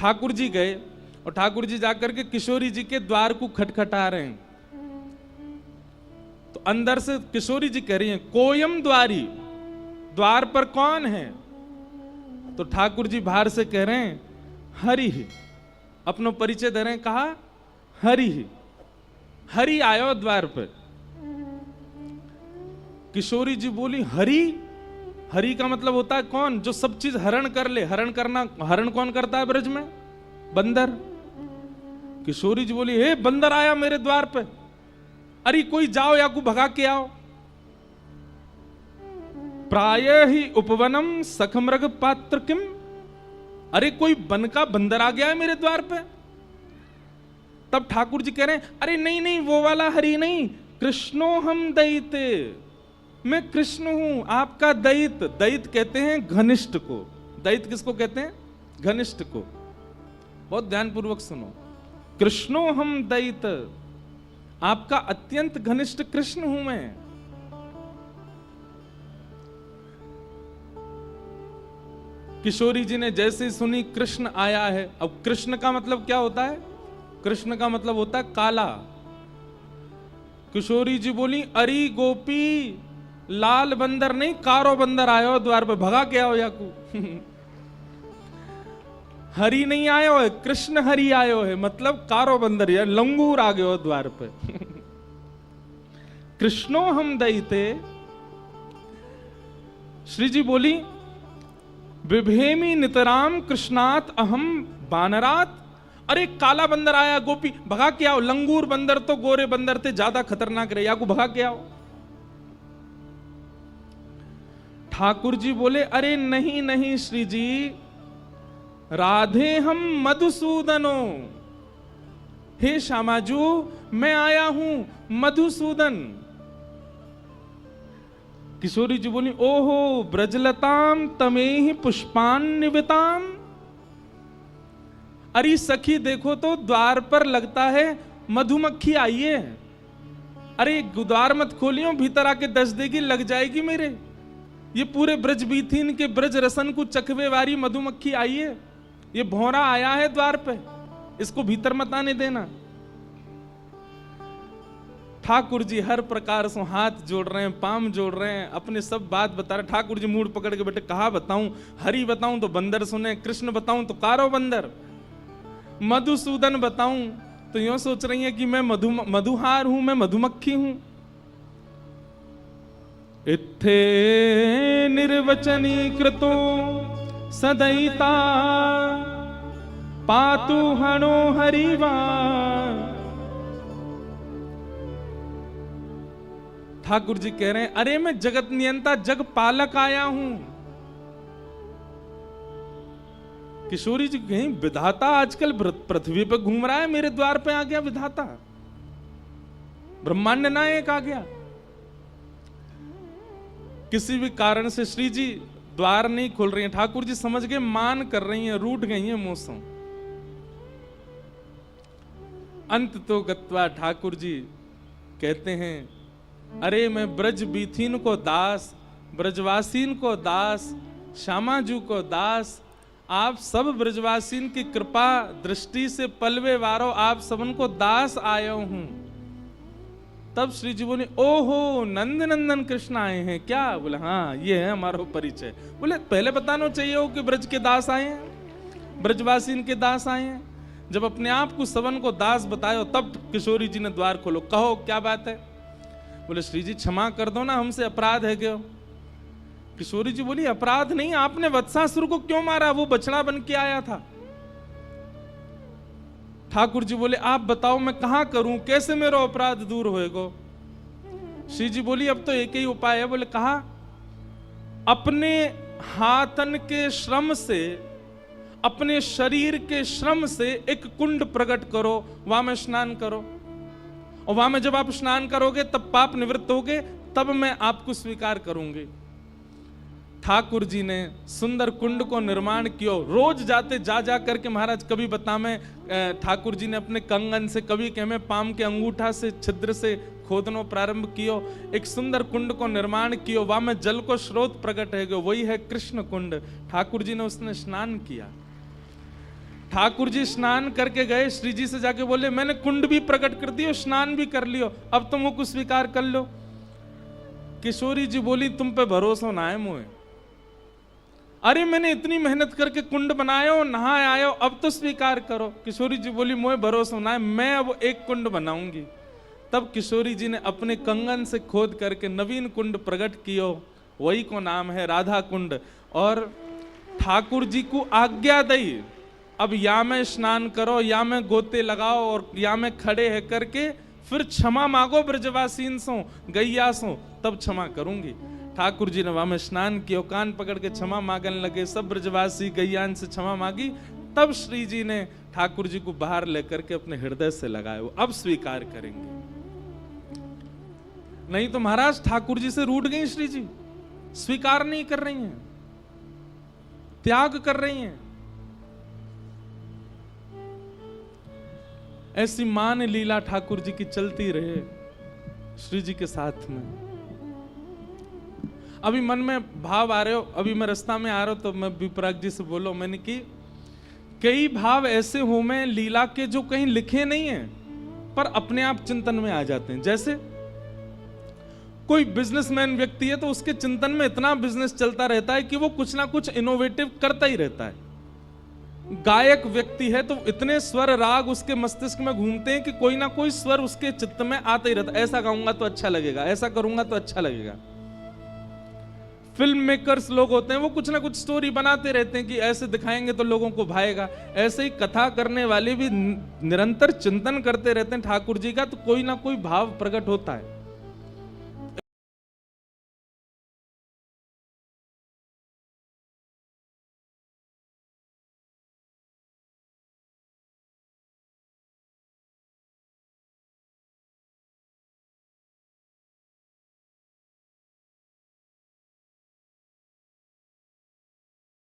ठाकुर जी गए और ठाकुर जी जाकर के किशोरी जी के द्वार को खटखटा रहे हैं। तो अंदर से किशोरी जी कह रही हैं, कोयम द्वारी, द्वार पर कौन है? तो ठाकुर जी बाहर से कह रहे हैं, हरि ही। अपनो परिचय दे रहे हैं, कहा हरि ही, हरि आयो द्वार पर। किशोरी जी बोली, हरि? हरि का मतलब होता है कौन? जो सब चीज हरण कर ले। हरण करना, हरण कौन करता है ब्रज में? बंदर। किशोरी जी बोली, हे बंदर आया मेरे द्वार पे, अरे कोई जाओ या को भगा के आओ। प्राय ही उपवनम सखमृग पात्र किम, अरे कोई वन का बंदर आ गया है मेरे द्वार पे। तब ठाकुर जी कह रहे हैं, अरे नहीं नहीं, वो वाला हरि नहीं, कृष्णो हम दैते, मैं कृष्ण हूं आपका दैत। दैत कहते हैं घनिष्ठ को। दैत किसको कहते हैं? घनिष्ठ को। बहुत ध्यानपूर्वक सुनो, कृष्णो हम दैत, आपका अत्यंत घनिष्ठ कृष्ण हूं मैं। किशोरी जी ने जैसे सुनी कृष्ण आया है, अब कृष्ण का मतलब क्या होता है? कृष्ण का मतलब होता है काला। किशोरी जी बोली, अरे गोपी, लाल बंदर नहीं, कारो बंदर आयो द्वार पे, भगा के आओ याकू। हरि नहीं आयो है, कृष्ण हरि आयो है, मतलब कारो बंदर या लंगूर आ गयो द्वार पे। कृष्णो हम दैते। श्री जी बोली, विभेमी नितराम कृष्णात अहम बानरात, अरे काला बंदर आया गोपी, भगा के आओ। लंगूर बंदर तो गोरे बंदर थे, ज्यादा खतरनाक रहे, या को भगा के आओ। ठाकुर जी बोले, अरे नहीं नहीं श्री जी, राधे हम मधुसूदनो, हे श्यामाजू मैं आया हूं मधुसूदन। किशोरी जी बोली, ओहो ब्रजलताम तमेहि पुष्पान्विताम, अरे सखी देखो तो द्वार पर लगता है मधुमक्खी आई है। अरे द्वार मत खोलियो, भीतर आके दस देगी, लग जाएगी मेरे। ये पूरे ब्रज बीथीन के ब्रज रसन को चखवे वाली मधुमक्खी आई है, ये भौरा आया है द्वार पे, इसको भीतर मत आने देना। ठाकुर जी हर प्रकार से हाथ जोड़ रहे हैं, पाम जोड़ रहे हैं, अपने सब बात बता रहे। ठाकुर जी मूड पकड़ के बैठे, कहा बताऊं? हरि बताऊं तो बंदर सुने, कृष्ण बताऊं तो कारो बंदर, मधुसूदन बताऊं तो यूं सोच रही है कि मैं मधुहार हूं, मैं मधुमक्खी हूं। इत्थे निर्वचनी कृतो सदैता पातु हणो हरिवा। ठाकुर जी कह रहे हैं, अरे मैं जगत नियंता जग पालक आया हूं। किशोरी जी कहीं विधाता आजकल पृथ्वी पे घूम रहा है, मेरे द्वार पे आ गया विधाता, ब्रह्मांड नायक आ गया। किसी भी कारण से श्री जी द्वार नहीं खोल रही हैं। ठाकुर जी समझ गए, मान कर रही हैं, रूठ गई हैं मौसम। अंत तो गत्वा ठाकुर जी कहते हैं, अरे मैं ब्रज बीथीन को दास, ब्रजवासीन को दास, श्यामाजू को दास, आप सब ब्रजवासीन की कृपा दृष्टि से पलवे वारो, आप सबन को दास आयो हूं। तब श्री जी बोले, ओहो नंद नंदन कृष्ण आए हैं क्या? बोले हाँ, ये है हमारा परिचय। बोले पहले बताना चाहिए हो कि ब्रज के दास आए हैं, ब्रजवासीन के दास आए हैं। जब अपने आप को सवन को दास बताए तब किशोरी जी ने द्वार खोलो, कहो क्या बात है? बोले श्री जी क्षमा कर दो ना, हमसे अपराध है क्यों? किशोरी जी बोली, अपराध नहीं, आपने वत्सासुर को क्यों मारा? वो बछड़ा बन के आया था। ठाकुर जी बोले, आप बताओ मैं कहां करूं, कैसे मेरा अपराध दूर होएगा? श्री जी बोली, अब तो एक ही उपाय है। बोले कहा, अपने हाथन के श्रम से, अपने शरीर के श्रम से एक कुंड प्रकट करो, वहां में स्नान करो, और वहां में जब आप स्नान करोगे तब पाप निवृत्त होगे, तब मैं आपको स्वीकार करूंगी। ठाकुर जी ने सुंदर कुंड को निर्माण किया। रोज जाते जा जा करके महाराज, कभी बता में ठाकुर जी ने अपने कंगन से, कभी कह में पाम के अंगूठा से छिद्र से खोदनो प्रारंभ कियो, एक सुंदर कुंड को निर्माण कियो, वहां में जल को स्रोत प्रकट है गयो, वही है कृष्ण कुंड। ठाकुर जी ने उसने स्नान किया। ठाकुर जी स्नान करके गए, श्री जी से जाके बोले मैंने कुंड भी प्रकट कर दियो, स्नान भी कर लियो, अब तुम मुझको स्वीकार कर लो। किशोरी जी बोली तुम पे भरोसा ना है मुझे, अरे मैंने इतनी मेहनत करके कुंड बनायो, नहाए आयो, अब तो स्वीकार करो। किशोरी जी बोली मुझे भरोसा ना है, मैं अब एक कुंड बनाऊंगी। तब किशोरी जी ने अपने कंगन से खोद करके नवीन कुंड प्रकट कियो, वही को नाम है राधा कुंड। और ठाकुर जी को आज्ञा दी अब या में स्नान करो, या में गोते लगाओ, और या में खड़े है करके फिर क्षमा मांगो ब्रजवासीन सो, गैया सो, तब क्षमा करूंगी। ठाकुर जी ने वहां में स्नान किया, कान पकड़ के क्षमा मांगने लगे, सब ब्रजवासी गैयान से क्षमा मांगी। तब श्री जी ने ठाकुर जी को बाहर लेकर के अपने हृदय से लगाए, वो अब स्वीकार करेंगे। नहीं तो महाराज ठाकुर जी से रूठ गई श्री जी, स्वीकार नहीं कर रही हैं, त्याग कर रही हैं। ऐसी मान लीला ठाकुर जी की चलती रहे श्री जी के साथ में। अभी मन में भाव आ रहे हो, अभी मैं रास्ता में आ रहा हूं तो मैं विपराग जी से बोलो, मैंने कि कई भाव ऐसे हो में लीला के जो कहीं लिखे नहीं हैं पर अपने आप चिंतन में आ जाते हैं। जैसे कोई बिजनेसमैन व्यक्ति है तो उसके चिंतन में इतना बिजनेस चलता रहता है कि वो कुछ ना कुछ इनोवेटिव करता ही रहता है। गायक व्यक्ति है तो इतने स्वर राग उसके मस्तिष्क में घूमते हैं कि कोई ना कोई स्वर उसके चित्त में आता ही रहता है, ऐसा गाऊंगा तो अच्छा लगेगा, ऐसा करूंगा तो अच्छा लगेगा। फिल्म मेकर्स लोग होते हैं वो कुछ ना कुछ स्टोरी बनाते रहते हैं कि ऐसे दिखाएंगे तो लोगों को भाएगा। ऐसे ही कथा करने वाले भी निरंतर चिंतन करते रहते हैं ठाकुर जी का, तो कोई ना कोई भाव प्रकट होता है।